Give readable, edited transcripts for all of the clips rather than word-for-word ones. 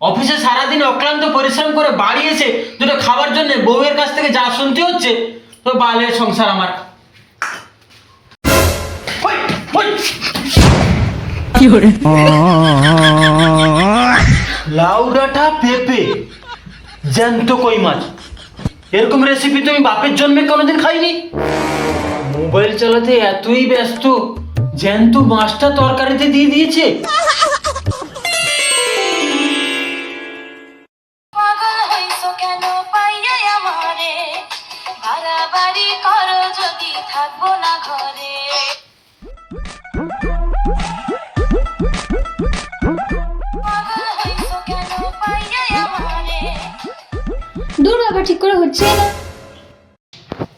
অফিসে সারাদিন অক্লান্ত পরিশ্রম করে বাড়ি এসে দুটো খাবার জন্য বউয়ের কাছ থেকে যা শুনতে হচ্ছে, তো বালের সংসার আমার। ওই, ওই। লাউ ডাঁটা পেঁপে জ্যান্ত কই মাছ, এরকম রেসিপি তো আমি বাপের জন্মে কোনোদিন খাইনি। মোবাইল চালাতে এতই ব্যস্ত, জ্যান্ত মাছটা তরকারিতে দিয়ে দিয়েছে। দূর বাবা, ঠিক করে হচ্ছে না।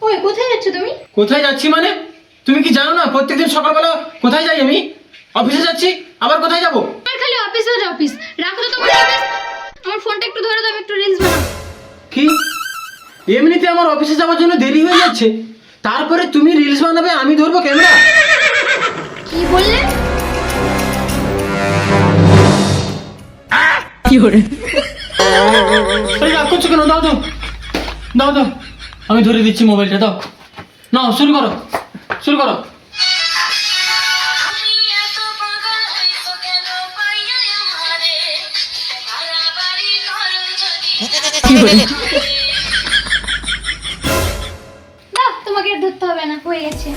ওই কোথায় যাচ্ছ তুমি? কোথায় যাচ্ছি মানে? তুমি কি জানো না প্রত্যেকদিন সকালবেলা কোথায় যাই আমি? অফিসে যাচ্ছি, আবার কোথায় যাব? আর খালি অফিস আর অফিস, রাখো তো তোমার অফিস। আমার ফোনটা একটু ধরে দাও, আমি একটু রিলস বানাবো। কি এমনিতে আমার অফিসে যাওয়ার জন্য দেরি হয়ে যাচ্ছে, তারপরে তুমি রিলস বানাবে, আমি ধরবো ক্যামেরা? কি বললে? আরে রাগ করছো কেন? দাও দাও দাও দাও, আমি ধরে দিচ্ছি মোবাইলটা, দাও। নাও, শুরু করো, শুরু করো। না, তোমাকে আর ধরতে হবে না, হয়ে গেছে।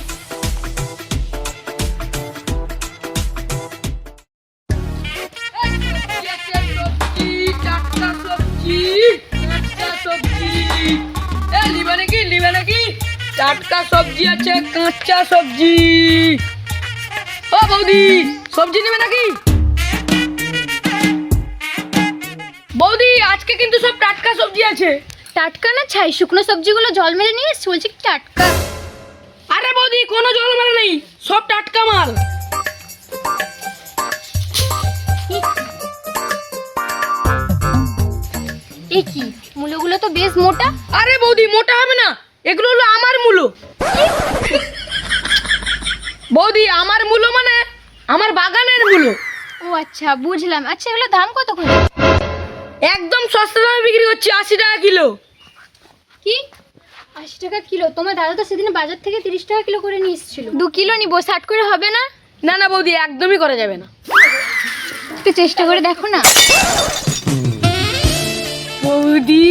টাটকা সবজি আছে, কাঁচা সবজি। ও বৌদি, সবজি নেবে নাকি? বৌদি, আজকে কিন্তু সব টাটকা সবজি আছে। টাটকা না ছাই? শুকনো সবজিগুলো জল মেরে নিয়ে এসছি, বলছি কি টাটকা। আরে বৌদি, কোনো জল মারা নেই, সব টাটকা মাল। এ কি, মূলগুলো তো বেশ মোটা। আরে বৌদি, মোটা হবে না, এগুলো হলো আমার মূলো। বৌদি, আমার মূলো মানে আমার বাগানের মূলো। ও আচ্ছা, বুঝলাম। আচ্ছা, এগুলো দাম কত করে? একদম সস্তা দামে বিক্রি করছি, 80 টাকা কিলো। কি 80 টাকা কিলো? তোমার দাদা তো সেদিন বাজার থেকে 30 টাকা কিলো করে নিয়ে এসেছিল। 2 কিলো নিব, 60 করে হবে না? না না বৌদি, একদমই করা যাবে না। একটু চেষ্টা করে দেখো না। বৌদি,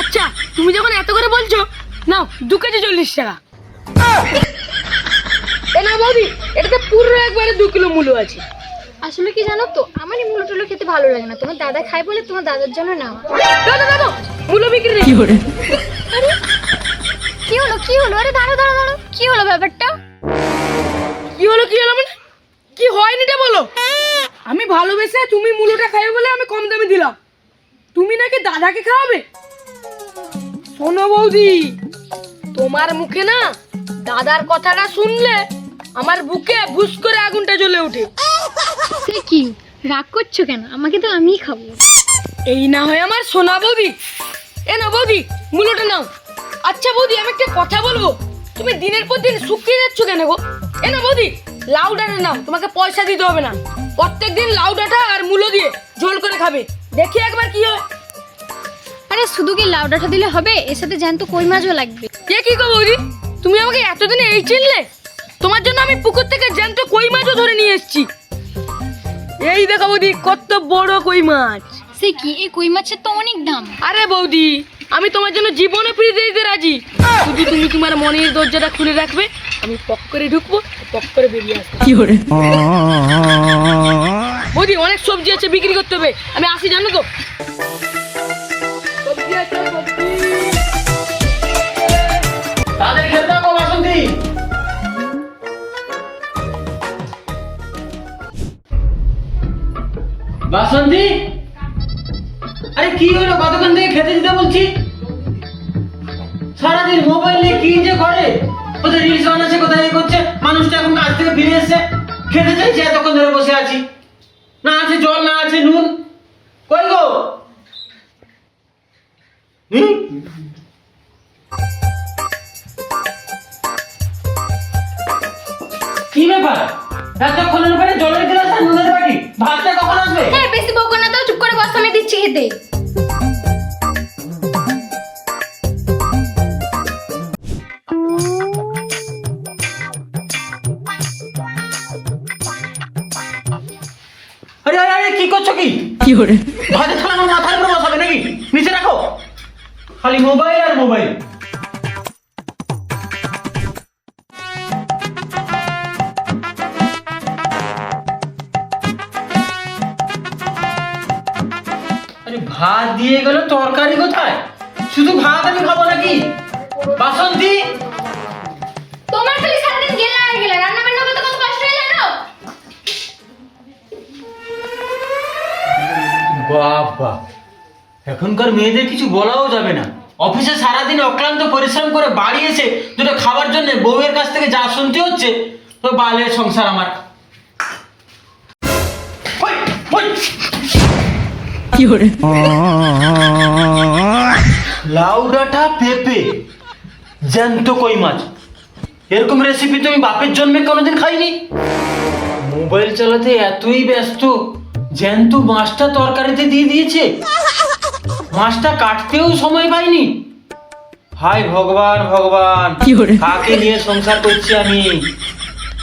আচ্ছা তুমি যখন এত করে বলছো, নাও 2 কেজি 40 টাকা। এ না বৌদি, এটাতে পুরো একবারে 2 কিলো মূলো আছে। আসলে কি জানো তো, আমার এই মূলো টুলো খেতে ভালো লাগে না। তোমার দাদা খায় বলে তোমার দাদার জন্য নাও। দাদা দাদা, মূলো বিক্রি নেই। আরে কি হলো, কি হলো? আরে দাঁড়াও দাঁড়াও দাঁড়াও, কি হলো ব্যাপারটা? কি হলো মানে? কি হয়নি এটা বলো। আমি ভালোবেসে তুমি মূলোটা খাইবে বলে আমি কম দামে দিলাম, তুমি নাকি দাদাকে খাওয়াবে? শোনো বৌদি, তোমার মুখে না দাদার কথাটা শুনলে আমার বুকে ভুস করে আগুনটা জ্বলে ওঠে। সে কি, রাগ করছো কেন? আমাকে তো আমিই খাবো। এই না হয় আমার সোনা বৌদি। এ না বৌদি, মূলোটা নাও। আচ্ছা বৌদি, আমি একটা কথা বলবো, তুমি দিনের পর দিন শুকিয়ে যাচ্ছ কেন গো? এ না বৌদি, লাউ ডাঁটা নাও, তোমাকে পয়সা দিতে হবে না। প্রত্যেকদিন লাউ ডাঁটা আর মূলো দিয়ে ঝোল করে খাবে, দেখি একবার কি হয়। আরে শুধু কি লাউ ডাঁটা দিলে হবে? এর সাথে জ্যান্ত কই মাছও লাগবে। কে কি গো বৌদি, তুমি আমাকে এতদিনে এই চিনলে? তোমার জন্য আমি পুকুর থেকে জ্যান্ত কই মাছও ধরে নিয়ে এসেছি। এই দেখো বৌদি, কত বড় কই মাছ। সে কি, এই কই মাছের তো অনেক দাম। আরে বৌদি, আমি তোমার জন্য জীবনে ফিরে দিতে রাজি, শুধু তুমি তোমার মনের দরজাটা খুলে রাখবে। আমি পক করে ঢুকবো, পক করে বেরিয়ে আসবো। বৌদি, অনেক সবজি আছে, বিক্রি করতে হবে, আমি আসি জানো তো। সবজি আছে, সবজি। তাদের খেতে দাও বাসন্তী। বাসন্তী, আরে কি হলো? কতক্ষণ থেকে খেতে দিতে বলছি। সারাদিন মোবাইল নিয়ে কি যে করে, কোথায় রিলস বানাচ্ছে, কোথায় এই করছে। মানুষটা এখন কাজ থেকে ফিরে এসছে, খেতে চাইছে, এতক্ষণ ধরে বসে আছি। না আছে জল, না আছে নুন। কই গো? কি ব্যাপার? এতক্ষণের পরে জলের গ্লাস আর নুনের বাটি, ভাতটা কখন আসবে? হ্যাঁ, বেশি বকো না তো, খেতে। আরে আরে আরে কি করছো কি? ভাতের থালা আমার মাথার উপরে বসাবে নাকি? নিচে রাখো। খালি মোবাইল আর মোবাইল। আরে ভাত দিয়ে গেল, তরকারি কোথায়? শুধু ভাত আমি খাবো নাকি? বাসন্তী, তোমার খালি সারাদিন গেলা আর গেলা, রান্না বান্না করতে কত কষ্ট হয় জানো? বাবা, এখনকার মেয়েদের কিছু বলাও যাবে না। অফিসে সারাদিন অক্লান্ত পরিশ্রম করে বাড়ি এসে দুটো খাবার জন্য বউয়ের কাছ থেকে যা শুনতে হচ্ছে, তো বালের সংসার আমার। ওই, ওই। লাউ ডাঁটা পেঁপে জ্যান্ত কই মাছ, এরকম রেসিপি তো আমি বাপের জন্মে কোনোদিন খাইনি। মোবাইল চালাতে এতই ব্যস্ত, জ্যান্ত মাছটা তরকারিতে দিয়ে দিয়েছে, মাছটা কাটতেও সময় পাইনি। হায় ভগবান ভগবান, কাকে নিয়ে সংসার করছি আমি?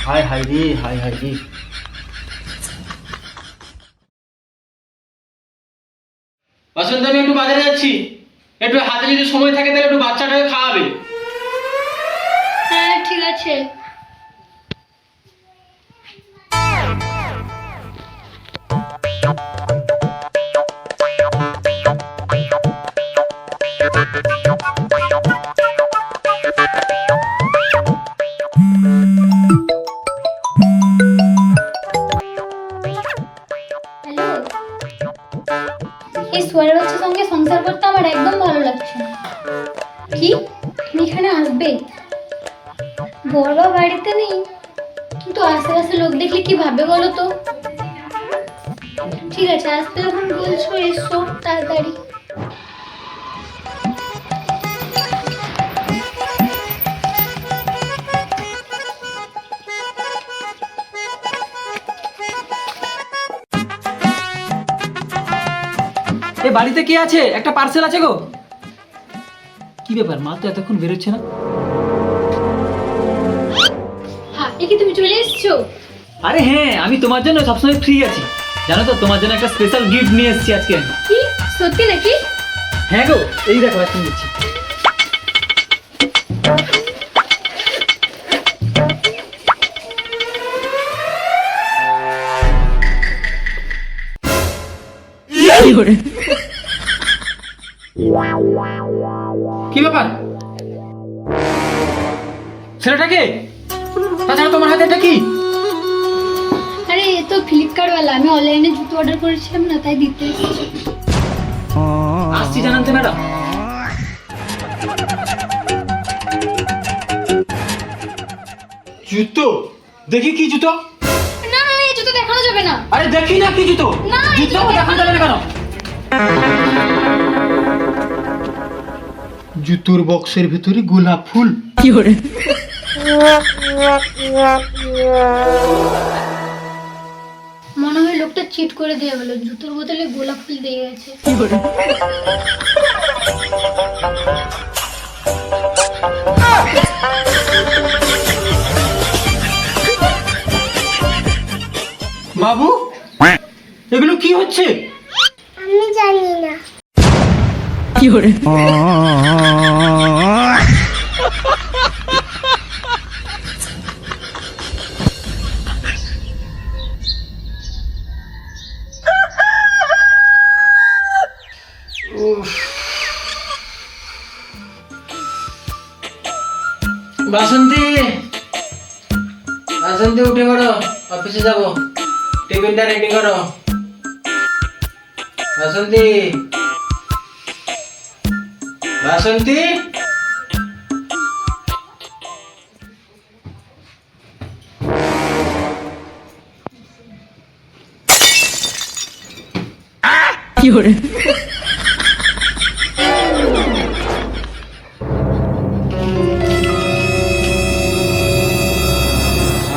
হায় হায় রে, হায় হায় রে। বসন্ত, আমি একটু বাজারে যাচ্ছি, একটু হাতে যদি সময় থাকে তাহলে একটু বাচ্চাটাকে খাওয়াবে। হ্যাঁ ঠিক আছে। হ্যালো, এই সোয়ার বাচ্চার সঙ্গে সংসার করতে আমার একদম ভালো লাগছে না। কি, তুমি এখানে আসবে? বড় বাড়িতে নেই, কিন্তু আশেপাশে লোক দেখলে কি ভাবে বলো তো? ঠিক আছে, আসতে যখন বলছো এসো তাড়াতাড়ি। এ বাড়িতে কে আছে? একটা পার্সেল আছে গো। কি ব্যাপার, মা তো এতক্ষণ বেরোচ্ছে না? হ্যাঁ, এ কি তুমি চলে এসছো? আরে হ্যাঁ, আমি তোমার জন্য সবসময় ফ্রি আছি। জানো তো, তোমার জন্য একটা স্পেশাল গিফট নিয়ে এসেছি আজকে আমি। কি সত্যি নাকি? হ্যাঁ গো, এই দেখো এখন দিচ্ছি। কি ব্যাপার? ছেলেটাকে, তাছাড়া তোমার হাতে এটা কি? আরে এ তো ফ্লিপকার্ট ওয়ালা, আমি অনলাইনে জুতো অর্ডার করেছিলাম না, তাই দিতে এসেছি। আসছি জানাতে ম্যাডাম। জুতো দেখি, কি জুতো? না না, এই জুতো দেখানো যাবে না। আরে দেখি না কি জুতো? না, এই জুতো জুতো দেখা যাবে না কেন? জুতোর বক্সের ভিতরে গোলাপ ফুল। মনে হয় লোকটা চিট করে দিয়ে গেল, জুতোর বদলে গোলাপ ফুল দিয়ে গেছে। বাবু, এগুলো কি হচ্ছে? আমি জানি না। বাসন্তী, বাসন্তী উঠে পড়ো, অফিসে যাবো। টিফিনটা রেডি করো। বাসন্তী, বাসন্তী।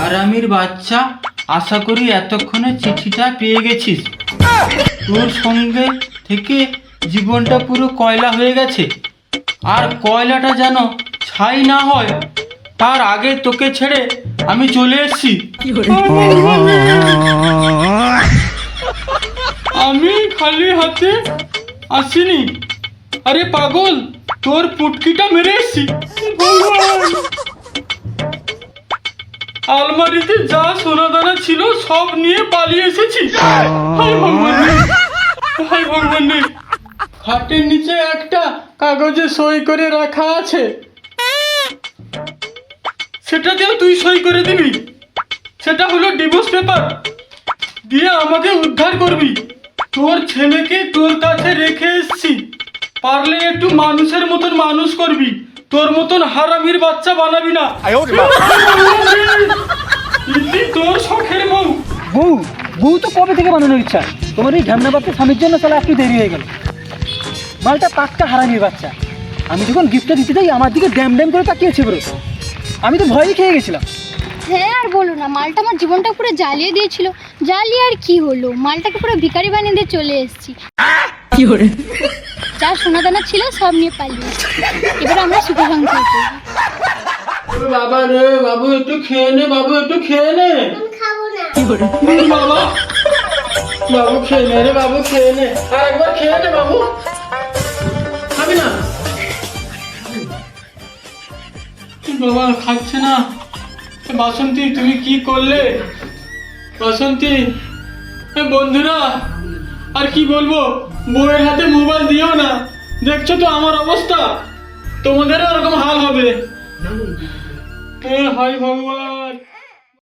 আরামির বাচ্চা, আশা করি এতক্ষণে চিঠিটা পেয়ে গেছিস। তোর সঙ্গে থেকে জীবনটা পুরো কয়লা হয়ে গেছে, আর কয়লাটা যেন ছাই না হয় তার আগে তোকে ছেড়ে আমি চলে এসেছি। আমি খালি হাতে আসিনি, আরে পাগল, তোর পুটকিটা মেরে এসেছি। আলমারিতে যা সোনা দানা ছিল সব নিয়ে পালিয়ে এসেছি। হায় ভগবান রে, হায় ভগবান রে। খাটের নিচে একটা কাগজে সই করে রাখা আছে, সেটাতেও তুই সই করে দিবি। সেটা হলো ডিভোর্স পেপার, দিয়ে আমাকে উদ্ধার করবি। তোর ছেলেকে তোর কাছে রেখে এসেছি, পারলে একটু মানুষের মতন মানুষ করবি, তোর মতন হারামির বাচ্চা বানাবি না। ইতি তোর শখের বউ। বউ বউ তো কবে থেকে বানানোর ইচ্ছা, তোমার এই ঝামনা বাচ্চা স্বামীর জন্য তাহলে একটু দেরি হয়ে গেল। মালটা পাক্কা হারামির বাচ্চা। আমি যখন গিফটটা দিতে যাই আমার দিকে ড্যাম ড্যাম করে তাকিয়েছে বলো, আমি তো ভয়ই খেয়ে গেছিলাম। হ্যাঁ আর বলো না, মালটা আমার জীবনটা পুরো জ্বালিয়ে দিয়েছিল। জ্বালিয়ে আর কি হলো, মালটাকে পুরো ভিখারি বানিয়ে দিয়ে চলে এসেছি। কি করে? যা সোনা দানা ছিল সব নিয়ে পালিয়ে এসেছি। এবার আমরা সুখ সংসার করবো। বাবা রে, বাবু একটু খেয়ে নে, বাবু একটু খেয়ে নে। কি করে? বাবা, বাবু খেয়ে নে রে, বাবু খেয়ে নে, আর একবার খেয়ে নে বাবু। খাবি না? বাবা খাচ্ছে না। বাসন্তী তুমি কি করলে? বাসন্তী, বন্ধুরা আর কি বলবো, বউয়ের হাতে মোবাইল দিও না। দেখছো তো আমার অবস্থা, তোমাদেরও এরকম হাল হবে। হায় ভগবান।